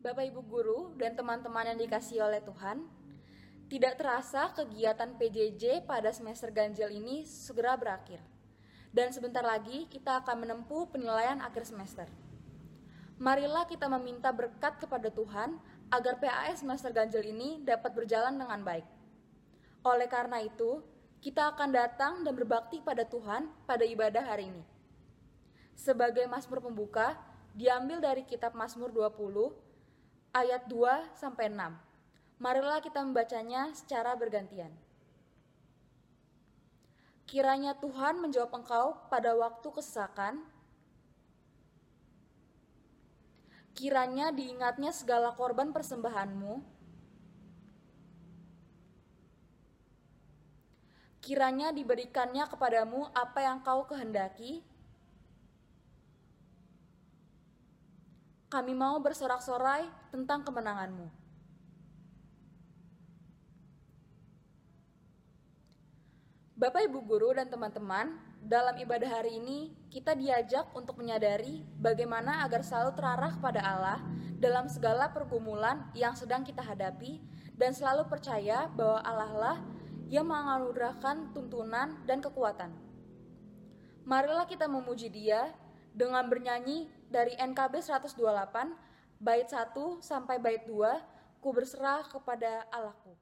Bapak Ibu Guru dan teman-teman yang dikasihi oleh Tuhan, tidak terasa kegiatan PJJ pada semester ganjil ini segera berakhir. Dan sebentar lagi kita akan menempuh penilaian akhir semester. Marilah kita meminta berkat kepada Tuhan agar PAS semester ganjil ini dapat berjalan dengan baik. Oleh karena itu, kita akan datang dan berbakti pada Tuhan pada ibadah hari ini. Sebagai Mazmur pembuka, diambil dari kitab Mazmur 20, ayat 2-6. Marilah kita membacanya secara bergantian. Kiranya Tuhan menjawab engkau pada waktu kesesakan. Kiranya diingatnya segala korban persembahanmu. Kiranya diberikannya kepadamu apa yang kau kehendaki. Kami mau bersorak-sorai tentang kemenanganmu. Bapak, Ibu Guru, dan teman-teman, dalam ibadah hari ini kita diajak untuk menyadari bagaimana agar selalu terarah pada Allah dalam segala pergumulan yang sedang kita hadapi dan selalu percaya bahwa Allah lah yang menganugerahkan tuntunan dan kekuatan. Marilah kita memuji Dia dengan bernyanyi dari NKB 128, bait 1 sampai bait 2, ku berserah kepada Allahku.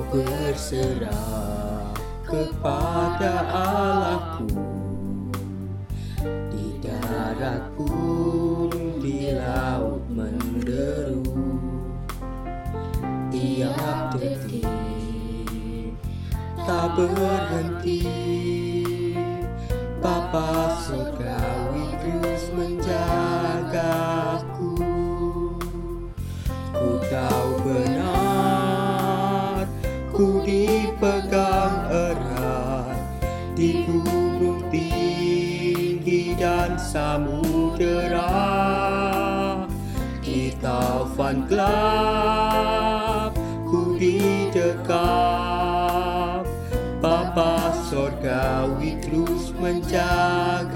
Berserah kepada Allahku, di darat pun di laut menderu, tiap detik tak berhenti. Bapa surgawi terus menjagaku. Ku tahu benar, ku dipegang erat di gunung tinggi dan samudera. Di taufan gelap ku didekap, Bapa surgawi terus menjagaku.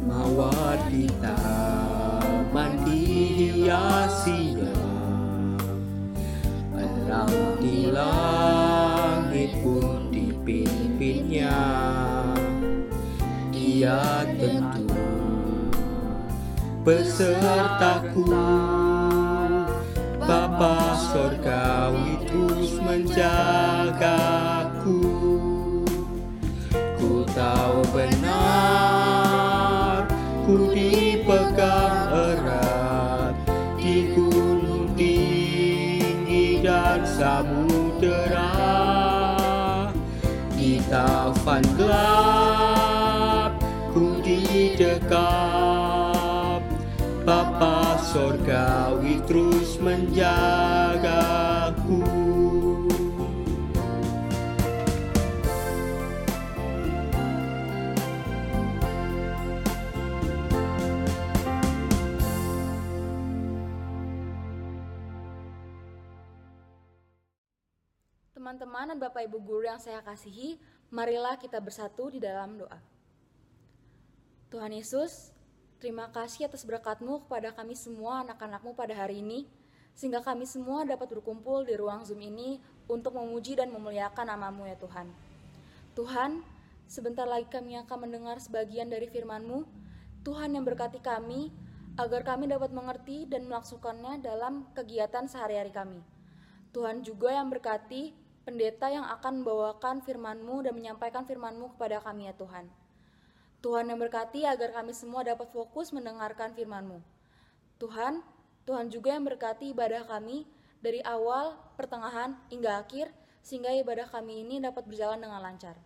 Mawar di taman dihiasinya, alam di langit pun dipimpinnya. Dia tentu besertaku, Bapa surgawi terus menjagaku. Ku tahu benar, ku dipegang erat di gunung tinggi dan samudera. Di taufan gelap ku didekap, Bapa surgawi terus menjagaku. Teman-teman dan Bapak Ibu Guru yang saya kasihi, marilah kita bersatu di dalam doa. Tuhan Yesus, terima kasih atas berkat-Mu kepada kami semua anak-anak-Mu pada hari ini, sehingga kami semua dapat berkumpul di ruang Zoom ini untuk memuji dan memuliakan nama-Mu ya Tuhan. Tuhan, sebentar lagi kami akan mendengar sebagian dari firman-Mu. Tuhan yang berkati kami, agar kami dapat mengerti dan melaksanakannya dalam kegiatan sehari-hari kami. Tuhan juga yang berkati pendeta yang akan membawakan firman-Mu dan menyampaikan firman-Mu kepada kami ya Tuhan. Tuhan yang berkati agar kami semua dapat fokus mendengarkan firman-Mu. Tuhan juga yang berkati ibadah kami dari awal, pertengahan, hingga akhir, sehingga ibadah kami ini dapat berjalan dengan lancar.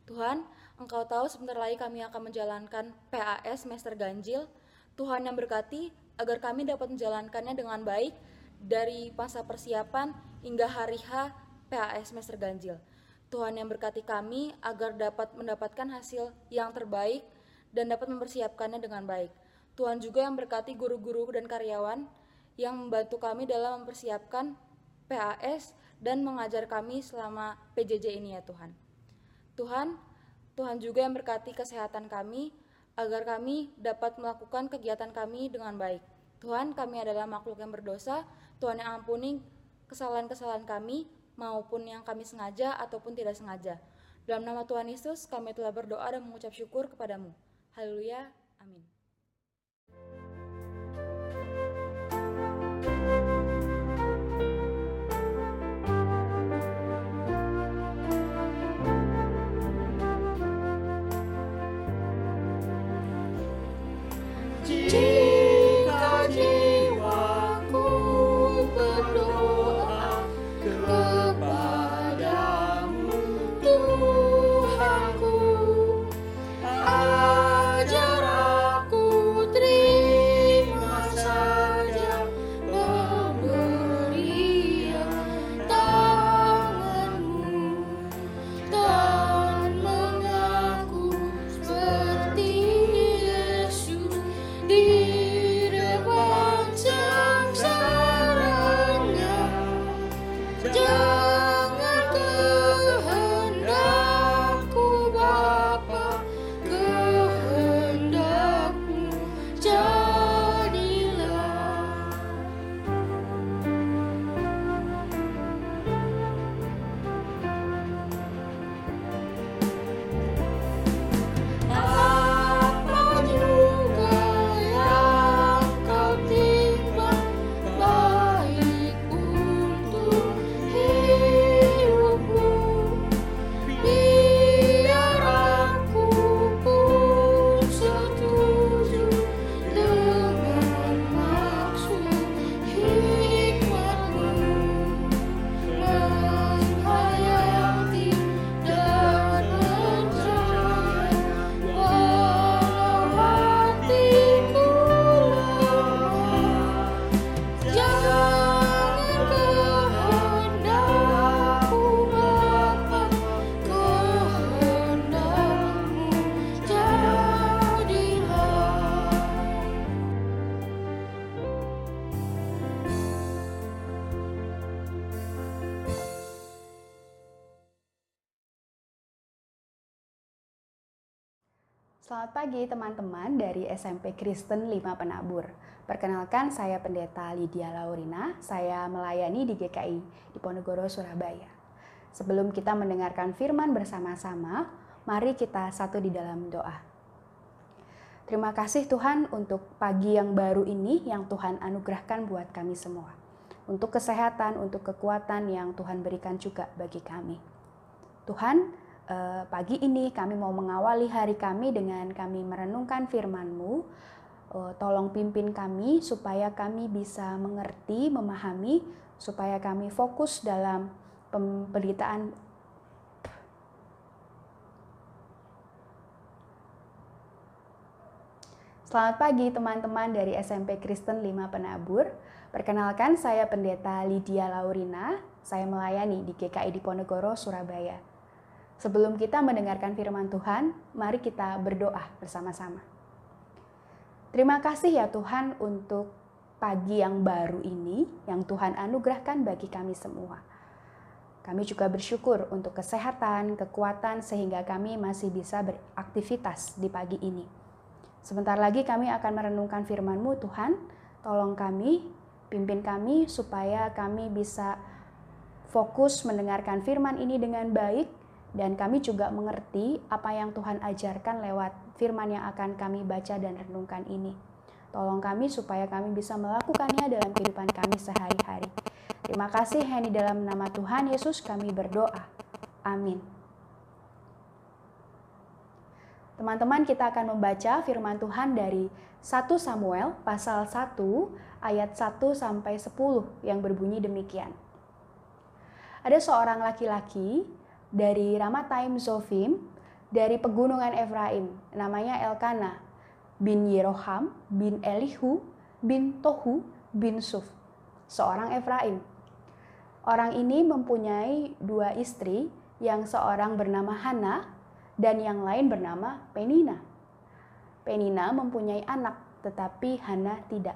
Tuhan, Engkau tahu sebentar lagi kami akan menjalankan PAS semester ganjil. Tuhan yang berkati agar kami dapat menjalankannya dengan baik dari masa persiapan hingga hari H PAS semester ganjil. Tuhan yang berkati kami agar dapat mendapatkan hasil yang terbaik dan dapat mempersiapkannya dengan baik. Tuhan juga yang berkati guru-guru dan karyawan yang membantu kami dalam mempersiapkan PAS dan mengajar kami selama PJJ ini ya Tuhan. Tuhan juga yang berkati kesehatan kami agar kami dapat melakukan kegiatan kami dengan baik. Tuhan, kami adalah makhluk yang berdosa. Tuhan yang ampuni kesalahan-kesalahan kami maupun yang kami sengaja ataupun tidak sengaja. Dalam nama Tuhan Yesus, kami telah berdoa dan mengucap syukur kepadamu. Haleluya, amin. Jika jiwaku berdoa kepadamu, Tuhanku, ajar aku terima saja pemberian tanganmu dan mengaku seperti Yesus di depan sengsaranya. Jangan kehendakku Bapa, kehendakmu jadilah. Apa juga yang kau timbang baik untuk hidupmu, biar aku pun setuju dengan maksud hikmatmu, menghayati dan percaya walau hatiku lemah. Jangan kehendakku Bapa, kehendakmu jadilah. Selamat pagi teman-teman dari SMP Kristen 5 Penabur. Perkenalkan, saya Pendeta Lydia Laurina. Saya melayani di GKI Diponegoro, Surabaya. Sebelum kita mendengarkan firman bersama-sama, mari kita satu di dalam doa. Terima kasih Tuhan untuk pagi yang baru ini yang Tuhan anugerahkan buat kami semua. Untuk kesehatan, untuk kekuatan yang Tuhan berikan juga bagi kami. Tuhan, pagi ini kami mau mengawali hari kami dengan kami merenungkan firman-Mu. Tolong pimpin kami supaya kami bisa mengerti, memahami, supaya kami fokus dalam pemberitaan. Selamat pagi teman-teman dari SMP Kristen 5 Penabur. Perkenalkan, saya Pendeta Lydia Laurina. Saya melayani di GKI Diponegoro, Surabaya. Sebelum kita mendengarkan firman Tuhan, mari kita berdoa bersama-sama. Terima kasih ya Tuhan untuk pagi yang baru ini yang Tuhan anugerahkan bagi kami semua. Kami juga bersyukur untuk kesehatan, kekuatan sehingga kami masih bisa beraktivitas di pagi ini. Sebentar lagi kami akan merenungkan firman-Mu Tuhan. Tolong kami, pimpin kami supaya kami bisa fokus mendengarkan firman ini dengan baik. Dan kami juga mengerti apa yang Tuhan ajarkan lewat firman yang akan kami baca dan renungkan ini. Tolong kami supaya kami bisa melakukannya dalam kehidupan kami sehari-hari. Terima kasih, hanya di dalam nama Tuhan Yesus kami berdoa. Amin. Teman-teman, kita akan membaca firman Tuhan dari 1 Samuel pasal 1 ayat 1-10 yang berbunyi demikian. Ada seorang laki-laki dari Ramathaim Zophim dari pegunungan Efraim, namanya Elkana bin Yeroham bin Elihu bin Tohu bin Suf, seorang Efraim. Orang ini mempunyai 2 istri, yang seorang bernama Hana dan yang lain bernama Penina. Penina mempunyai anak, tetapi Hana tidak.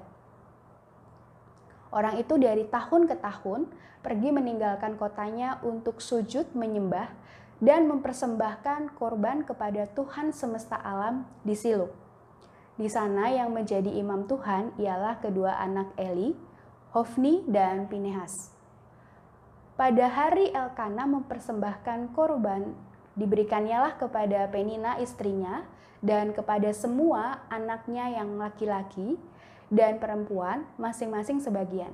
Orang itu dari tahun ke tahun pergi meninggalkan kotanya untuk sujud menyembah dan mempersembahkan korban kepada Tuhan semesta alam di Silo. Di sana yang menjadi imam Tuhan ialah kedua anak Eli, Hofni dan Pinehas. Pada hari Elkana mempersembahkan korban, diberikannya kepada Penina istrinya dan kepada semua anaknya yang laki-laki dan perempuan masing-masing sebagian.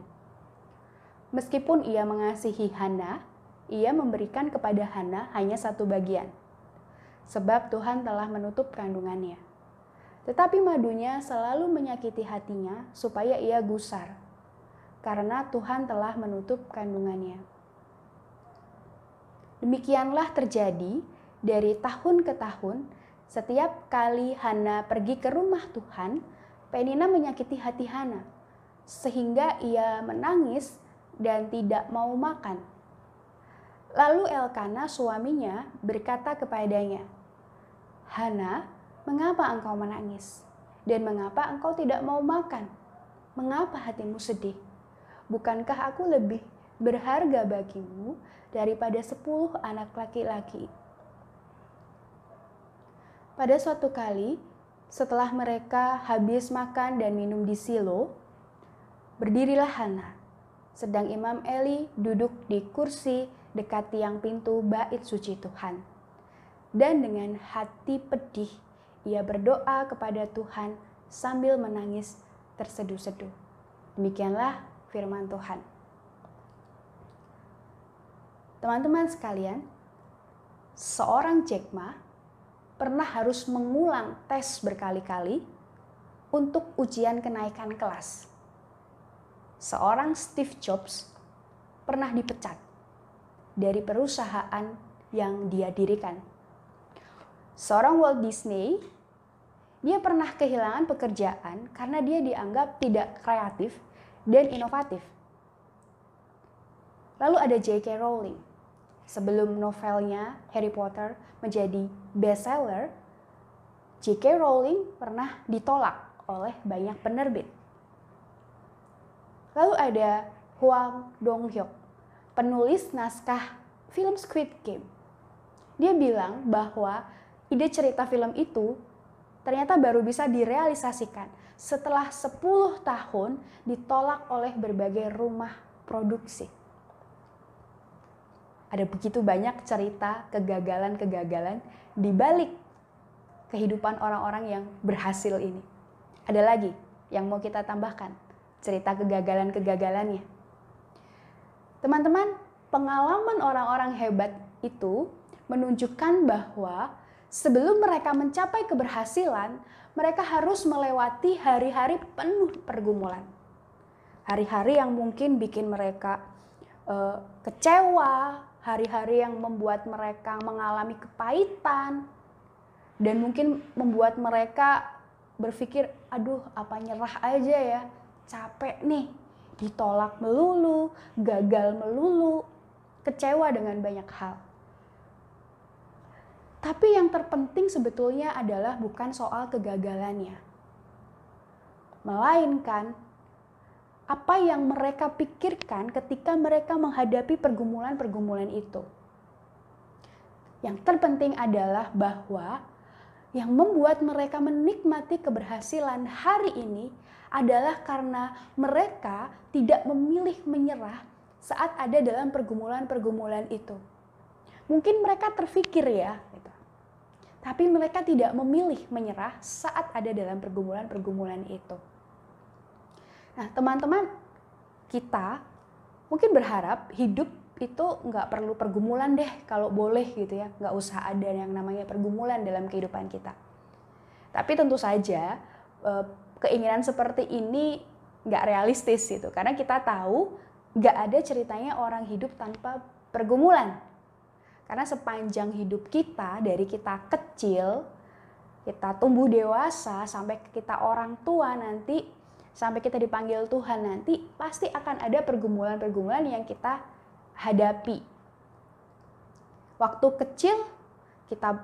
Meskipun ia mengasihi Hana, ia memberikan kepada Hana hanya 1 bagian, sebab Tuhan telah menutup kandungannya. Tetapi madunya selalu menyakiti hatinya supaya ia gusar, karena Tuhan telah menutup kandungannya. Demikianlah terjadi dari tahun ke tahun, setiap kali Hana pergi ke rumah Tuhan, Penina menyakiti hati Hana, sehingga ia menangis dan tidak mau makan. Lalu Elkana suaminya berkata kepadanya, "Hana, mengapa engkau menangis? Dan mengapa engkau tidak mau makan? Mengapa hatimu sedih? Bukankah aku lebih berharga bagimu daripada 10 anak laki-laki?" Pada suatu kali, setelah mereka habis makan dan minum di Silo, berdirilah Hana, sedang Imam Eli duduk di kursi dekat tiang pintu bait suci Tuhan. Dan dengan hati pedih, ia berdoa kepada Tuhan sambil menangis terseduh-seduh. Demikianlah firman Tuhan. Teman-teman sekalian, seorang Jack Ma pernah harus mengulang tes berkali-kali untuk ujian kenaikan kelas. Seorang Steve Jobs pernah dipecat dari perusahaan yang dia dirikan. Seorang Walt Disney, dia pernah kehilangan pekerjaan karena dia dianggap tidak kreatif dan inovatif. Lalu ada J.K. Rowling. Sebelum novelnya Harry Potter menjadi bestseller, J.K. Rowling pernah ditolak oleh banyak penerbit. Lalu ada Hwang Dong-hyuk, penulis naskah film Squid Game. Dia bilang bahwa ide cerita film itu ternyata baru bisa direalisasikan setelah 10 tahun ditolak oleh berbagai rumah produksi. Ada begitu banyak cerita kegagalan-kegagalan di balik kehidupan orang-orang yang berhasil ini. Ada lagi yang mau kita tambahkan, cerita kegagalan-kegagalannya. Teman-teman, pengalaman orang-orang hebat itu menunjukkan bahwa sebelum mereka mencapai keberhasilan, mereka harus melewati hari-hari penuh pergumulan. Hari-hari yang mungkin bikin mereka kecewa, hari-hari yang membuat mereka mengalami kepahitan, dan mungkin membuat mereka berpikir, aduh apa nyerah aja ya, capek nih, ditolak melulu, gagal melulu, kecewa dengan banyak hal. Tapi yang terpenting sebetulnya adalah bukan soal kegagalannya, melainkan apa yang mereka pikirkan ketika mereka menghadapi pergumulan-pergumulan itu. Yang terpenting adalah bahwa yang membuat mereka menikmati keberhasilan hari ini adalah karena mereka tidak memilih menyerah saat ada dalam pergumulan-pergumulan itu. Mungkin mereka terfikir ya, gitu. Tapi mereka tidak memilih menyerah saat ada dalam pergumulan-pergumulan itu. Nah, teman-teman, kita mungkin berharap hidup itu nggak perlu pergumulan deh kalau boleh gitu ya. Nggak usah ada yang namanya pergumulan dalam kehidupan kita. Tapi tentu saja keinginan seperti ini nggak realistis gitu. Karena kita tahu nggak ada ceritanya orang hidup tanpa pergumulan. Karena sepanjang hidup kita, dari kita kecil, kita tumbuh dewasa, sampai kita orang tua nanti, sampai kita dipanggil Tuhan nanti, pasti akan ada pergumulan-pergumulan yang kita hadapi. Waktu kecil, kita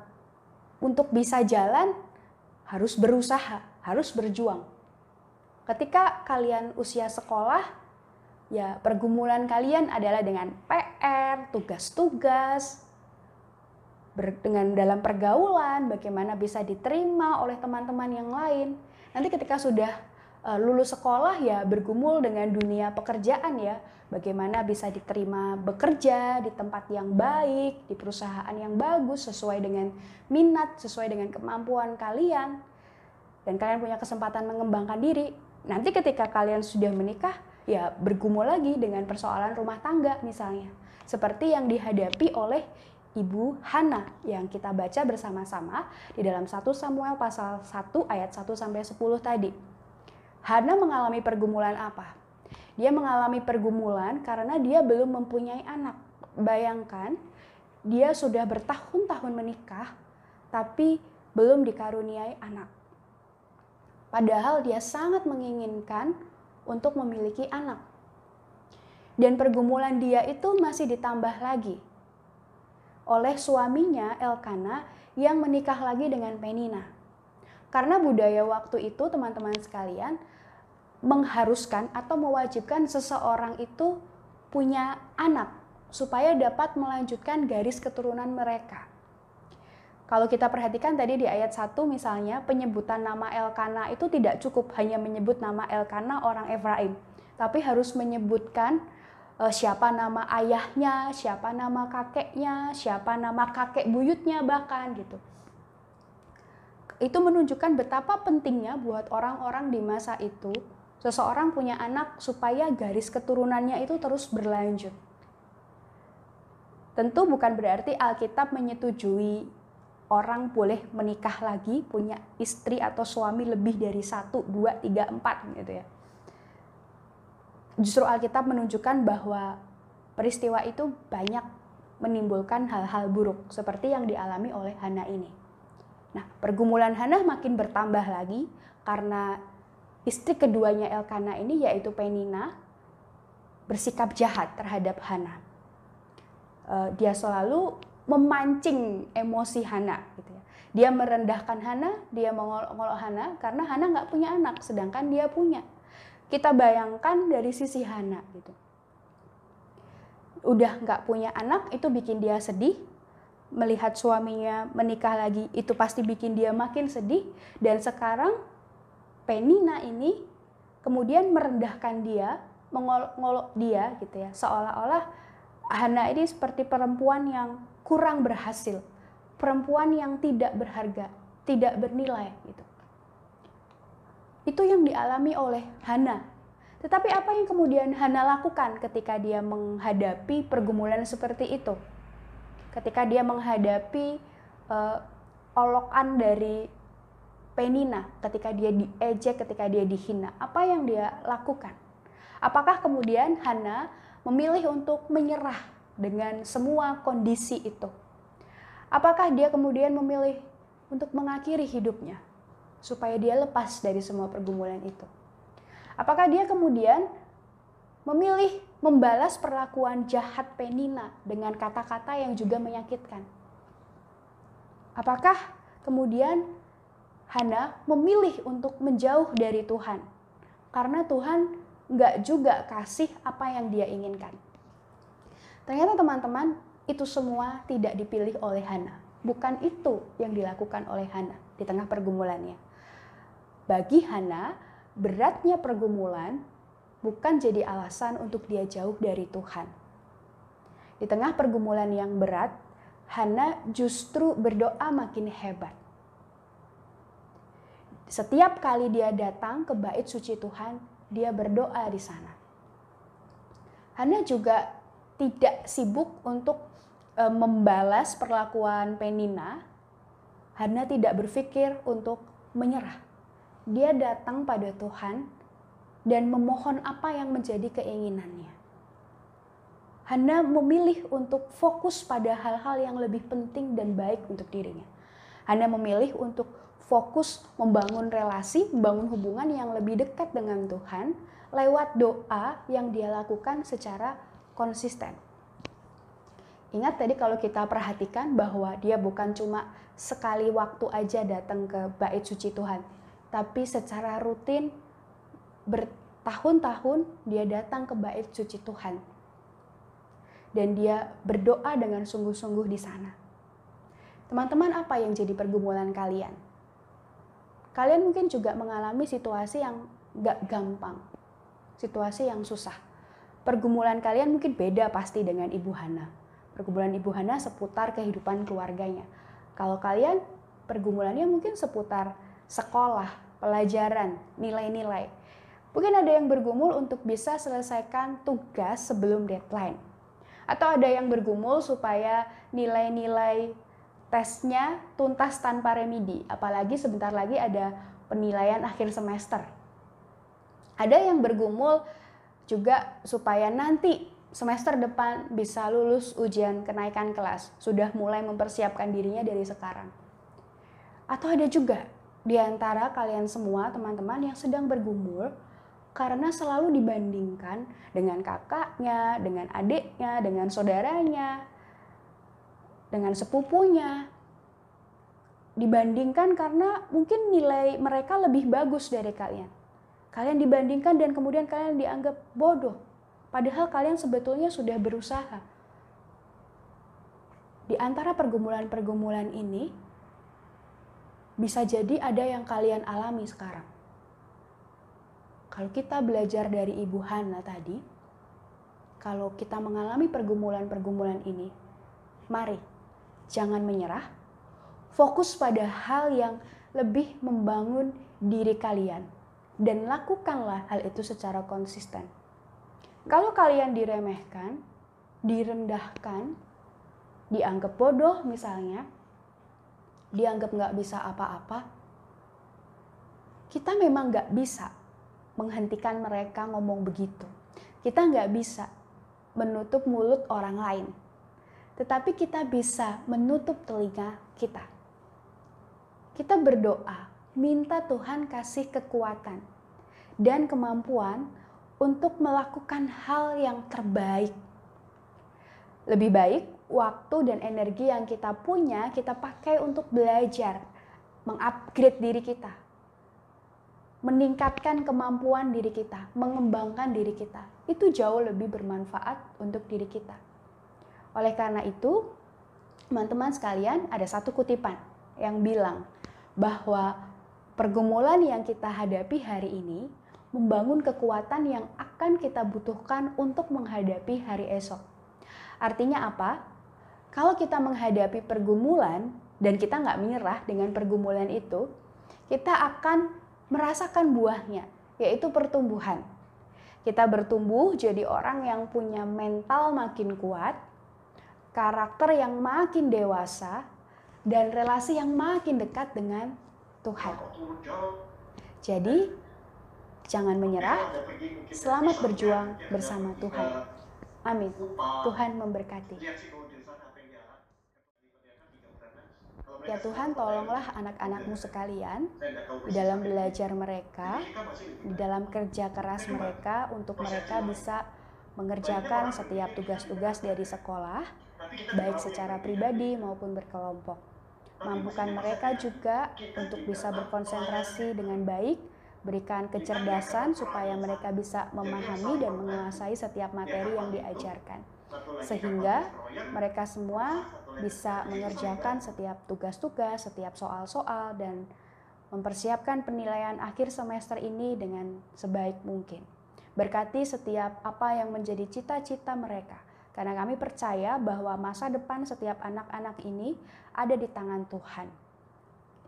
untuk bisa jalan, harus berusaha, harus berjuang. Ketika kalian usia sekolah, ya pergumulan kalian adalah dengan PR, tugas-tugas, dengan dalam pergaulan, bagaimana bisa diterima oleh teman-teman yang lain. Nanti ketika sudah lulus sekolah ya bergumul dengan dunia pekerjaan ya, bagaimana bisa diterima bekerja di tempat yang baik, di perusahaan yang bagus, sesuai dengan minat, sesuai dengan kemampuan kalian, dan kalian punya kesempatan mengembangkan diri. Nanti ketika kalian sudah menikah, ya bergumul lagi dengan persoalan rumah tangga misalnya. Seperti yang dihadapi oleh Ibu Hana yang kita baca bersama-sama di dalam 1 Samuel pasal 1 ayat 1-10 tadi. Hana mengalami pergumulan apa? Dia mengalami pergumulan karena dia belum mempunyai anak. Bayangkan, dia sudah bertahun-tahun menikah tapi belum dikaruniai anak. Padahal dia sangat menginginkan untuk memiliki anak. Dan pergumulan dia itu masih ditambah lagi oleh suaminya Elkana yang menikah lagi dengan Penina. Karena budaya waktu itu teman-teman sekalian mengharuskan atau mewajibkan seseorang itu punya anak supaya dapat melanjutkan garis keturunan mereka. Kalau kita perhatikan tadi di ayat 1 misalnya penyebutan nama Elkana itu tidak cukup hanya menyebut nama Elkana orang Efraim, tapi harus menyebutkan siapa nama ayahnya, siapa nama kakeknya, siapa nama kakek buyutnya bahkan gitu. Itu menunjukkan betapa pentingnya buat orang-orang di masa itu seseorang punya anak supaya garis keturunannya itu terus berlanjut. Tentu bukan berarti Alkitab menyetujui orang boleh menikah lagi, punya istri atau suami lebih dari 1, 2, 3, 4 gitu ya. Justru Alkitab menunjukkan bahwa peristiwa itu banyak menimbulkan hal-hal buruk seperti yang dialami oleh Hana ini. Nah, pergumulan Hana makin bertambah lagi karena istri keduanya Elkana ini yaitu Penina bersikap jahat terhadap Hana. Dia selalu memancing emosi Hana gitu ya. Dia merendahkan Hana, dia mengolok-olok Hana karena Hana nggak punya anak sedangkan dia punya. Kita bayangkan dari sisi Hana gitu. Udah nggak punya anak itu bikin dia sedih. Melihat suaminya menikah lagi itu pasti bikin dia makin sedih. Dan sekarang Penina ini kemudian merendahkan dia, mengolok-olok dia gitu ya. Seolah-olah Hana ini seperti perempuan yang kurang berhasil. Perempuan yang tidak berharga, tidak bernilai gitu. Itu yang dialami oleh Hana. Tetapi apa yang kemudian Hana lakukan ketika dia menghadapi pergumulan seperti itu? Ketika dia menghadapi olokan dari Penina, ketika dia diejek, ketika dia dihina, apa yang dia lakukan? Apakah kemudian Hana memilih untuk menyerah dengan semua kondisi itu? Apakah dia kemudian memilih untuk mengakhiri hidupnya supaya dia lepas dari semua pergumulan itu? Apakah dia kemudian memilih membalas perlakuan jahat Penina dengan kata-kata yang juga menyakitkan? Apakah kemudian Hana memilih untuk menjauh dari Tuhan? Karena Tuhan nggak juga kasih apa yang dia inginkan. Ternyata teman-teman, itu semua tidak dipilih oleh Hana. Bukan itu yang dilakukan oleh Hana di tengah pergumulannya. Bagi Hana, beratnya pergumulan bukan jadi alasan untuk dia jauh dari Tuhan. Di tengah pergumulan yang berat, Hana justru berdoa makin hebat. Setiap kali dia datang ke bait suci Tuhan, dia berdoa di sana. Hana juga tidak sibuk untuk membalas perlakuan Penina. Hana tidak berpikir untuk menyerah. Dia datang pada Tuhan dan memohon apa yang menjadi keinginannya. Hana memilih untuk fokus pada hal-hal yang lebih penting dan baik untuk dirinya. Hana memilih untuk fokus membangun relasi, membangun hubungan yang lebih dekat dengan Tuhan lewat doa yang dia lakukan secara konsisten. Ingat tadi kalau kita perhatikan bahwa dia bukan cuma sekali waktu aja datang ke bait suci Tuhan, tapi secara rutin bertahun-tahun dia datang ke bait suci Tuhan. Dan dia berdoa dengan sungguh-sungguh di sana. Teman-teman, apa yang jadi pergumulan kalian? Kalian mungkin juga mengalami situasi yang gak gampang, situasi yang susah. Pergumulan kalian mungkin beda pasti dengan Ibu Hana. Pergumulan Ibu Hana seputar kehidupan keluarganya. Kalau kalian pergumulannya mungkin seputar sekolah, pelajaran, nilai-nilai. Mungkin ada yang bergumul untuk bisa selesaikan tugas sebelum deadline. Atau ada yang bergumul supaya nilai-nilai tesnya tuntas tanpa remedi. Apalagi sebentar lagi ada penilaian akhir semester. Ada yang bergumul juga supaya nanti semester depan bisa lulus ujian kenaikan kelas. Sudah mulai mempersiapkan dirinya dari sekarang. Atau ada juga di antara kalian semua teman-teman yang sedang bergumul karena selalu dibandingkan dengan kakaknya, dengan adiknya, dengan saudaranya, dengan sepupunya. Dibandingkan karena mungkin nilai mereka lebih bagus dari kalian. Kalian dibandingkan dan kemudian kalian dianggap bodoh. Padahal kalian sebetulnya sudah berusaha. Di antara pergumulan-pergumulan ini, bisa jadi ada yang kalian alami sekarang. Kalau kita belajar dari Ibu Hana tadi, kalau kita mengalami pergumulan-pergumulan ini, mari jangan menyerah, fokus pada hal yang lebih membangun diri kalian, dan lakukanlah hal itu secara konsisten. Kalau kalian diremehkan, direndahkan, dianggap bodoh misalnya, dianggap nggak bisa apa-apa, kita memang nggak bisa menghentikan mereka ngomong begitu. Kita nggak bisa menutup mulut orang lain. Tetapi kita bisa menutup telinga kita. Kita berdoa, minta Tuhan kasih kekuatan dan kemampuan untuk melakukan hal yang terbaik. Lebih baik waktu dan energi yang kita punya kita pakai untuk belajar, mengupgrade diri kita, meningkatkan kemampuan diri kita, mengembangkan diri kita. Itu jauh lebih bermanfaat untuk diri kita. Oleh karena itu, teman-teman sekalian, ada satu kutipan yang bilang bahwa pergumulan yang kita hadapi hari ini membangun kekuatan yang akan kita butuhkan untuk menghadapi hari esok. Artinya apa? Kalau kita menghadapi pergumulan dan kita nggak menyerah dengan pergumulan itu, kita akan merasakan buahnya, yaitu pertumbuhan. Kita bertumbuh jadi orang yang punya mental makin kuat, karakter yang makin dewasa, dan relasi yang makin dekat dengan Tuhan. Jadi, jangan menyerah, selamat berjuang bersama Tuhan. Amin. Tuhan memberkati. Ya Tuhan, tolonglah anak-anak-Mu sekalian di dalam belajar mereka, di dalam kerja keras mereka, untuk mereka bisa mengerjakan setiap tugas-tugas dari sekolah, baik secara pribadi maupun berkelompok. Mampukan mereka juga untuk bisa berkonsentrasi dengan baik, berikan kecerdasan supaya mereka bisa memahami dan menguasai setiap materi yang diajarkan. Sehingga mereka semua bisa mengerjakan setiap tugas-tugas, setiap soal-soal, dan mempersiapkan penilaian akhir semester ini dengan sebaik mungkin. Berkati setiap apa yang menjadi cita-cita mereka, karena kami percaya bahwa masa depan setiap anak-anak ini ada di tangan Tuhan.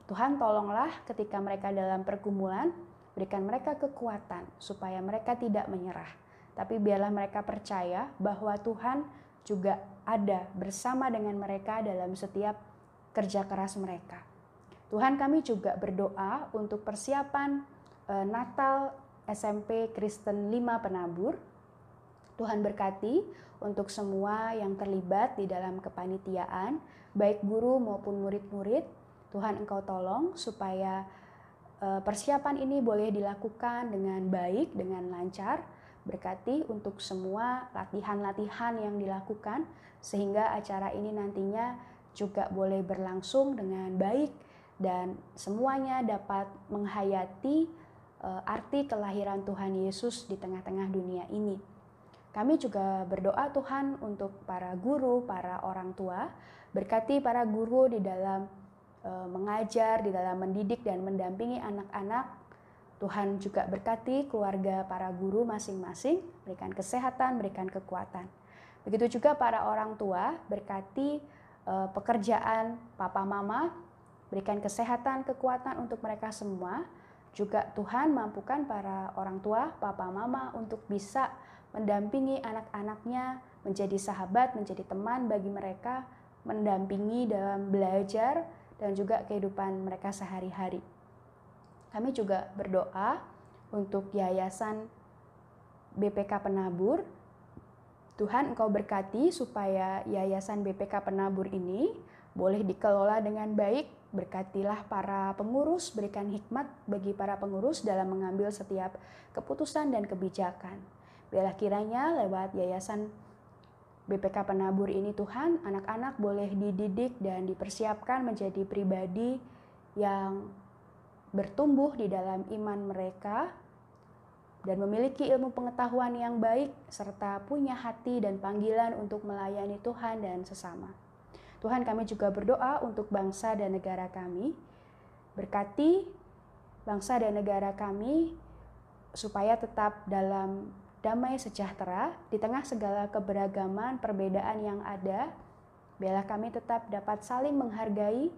Tuhan, tolonglah ketika mereka dalam pergumulan, berikan mereka kekuatan supaya mereka tidak menyerah. Tapi biarlah mereka percaya bahwa Tuhan juga ada bersama dengan mereka dalam setiap kerja keras mereka. Tuhan, kami juga berdoa untuk persiapan Natal SMP Kristen 5 Penabur. Tuhan berkati untuk semua yang terlibat di dalam kepanitiaan, baik guru maupun murid-murid. Tuhan Engkau tolong supaya persiapan ini boleh dilakukan dengan baik, dengan lancar. Berkati untuk semua latihan-latihan yang dilakukan, sehingga acara ini nantinya juga boleh berlangsung dengan baik dan semuanya dapat menghayati arti kelahiran Tuhan Yesus di tengah-tengah dunia ini. Kami juga berdoa Tuhan untuk para guru, para orang tua. Berkati para guru di dalam mengajar, di dalam mendidik dan mendampingi anak-anak. Tuhan juga berkati keluarga para guru masing-masing, berikan kesehatan, berikan kekuatan. Begitu juga para orang tua, berkati pekerjaan papa mama, berikan kesehatan, kekuatan untuk mereka semua. Juga Tuhan mampukan para orang tua, papa mama untuk bisa mendampingi anak-anaknya, menjadi sahabat, menjadi teman bagi mereka, mendampingi dalam belajar dan juga kehidupan mereka sehari-hari. Kami juga berdoa untuk Yayasan BPK Penabur. Tuhan Engkau berkati supaya Yayasan BPK Penabur ini boleh dikelola dengan baik. Berkatilah para pengurus, berikan hikmat bagi para pengurus dalam mengambil setiap keputusan dan kebijakan. Biarlah kiranya lewat Yayasan BPK Penabur ini Tuhan, anak-anak boleh dididik dan dipersiapkan menjadi pribadi yang bertumbuh di dalam iman mereka dan memiliki ilmu pengetahuan yang baik serta punya hati dan panggilan untuk melayani Tuhan dan sesama. Tuhan, kami juga berdoa untuk bangsa dan negara kami. Berkati bangsa dan negara kami supaya tetap dalam damai sejahtera di tengah segala keberagaman perbedaan yang ada. Biarlah kami tetap dapat saling menghargai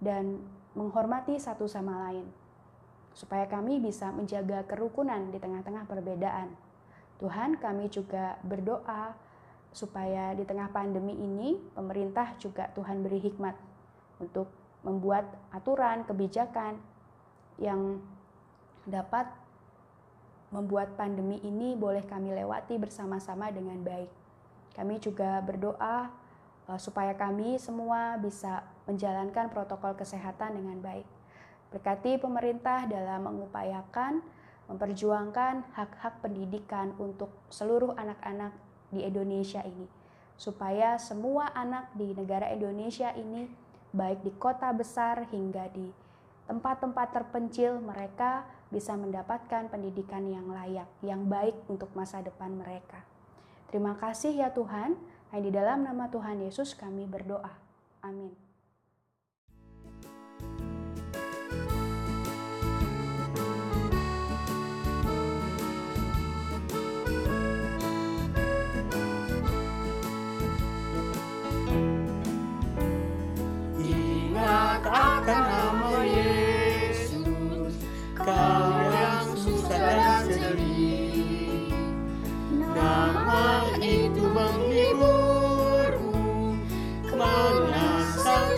dan menghormati satu sama lain, supaya kami bisa menjaga kerukunan di tengah-tengah perbedaan. Tuhan, kami juga berdoa supaya di tengah pandemi ini, pemerintah juga Tuhan beri hikmat untuk membuat aturan, kebijakan yang dapat membuat pandemi ini boleh kami lewati bersama-sama dengan baik. Kami juga berdoa supaya kami semua bisa menjalankan protokol kesehatan dengan baik. Berkati pemerintah dalam mengupayakan, memperjuangkan hak-hak pendidikan untuk seluruh anak-anak di Indonesia ini. Supaya semua anak di negara Indonesia ini, baik di kota besar hingga di tempat-tempat terpencil, mereka bisa mendapatkan pendidikan yang layak, yang baik untuk masa depan mereka. Terima kasih ya Tuhan. Hanya di dalam nama Tuhan Yesus kami berdoa. Amin. Ingat akan nama Yesus, kau yang susah dan sedih. Nama itu menghiburmu, menasang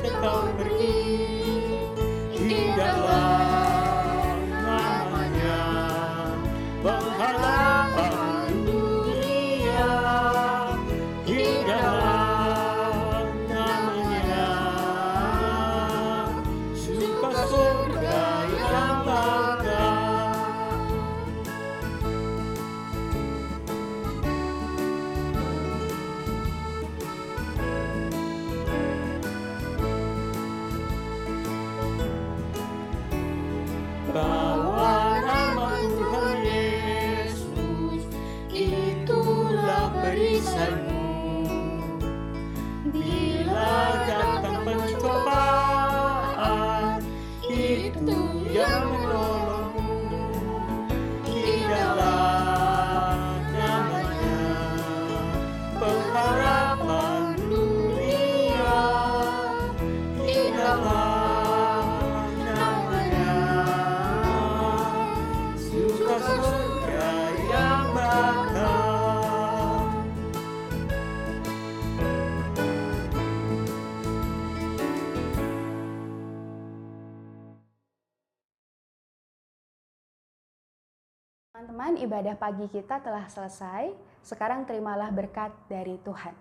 Teman-teman, ibadah pagi kita telah selesai. Sekarang terimalah berkat dari Tuhan.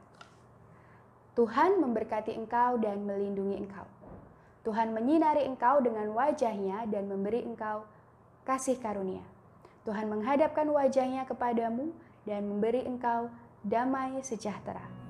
Tuhan memberkati engkau dan melindungi engkau. Tuhan menyinari engkau dengan wajah-Nya dan memberi engkau kasih karunia. Tuhan menghadapkan wajah-Nya kepadamu dan memberi engkau damai sejahtera.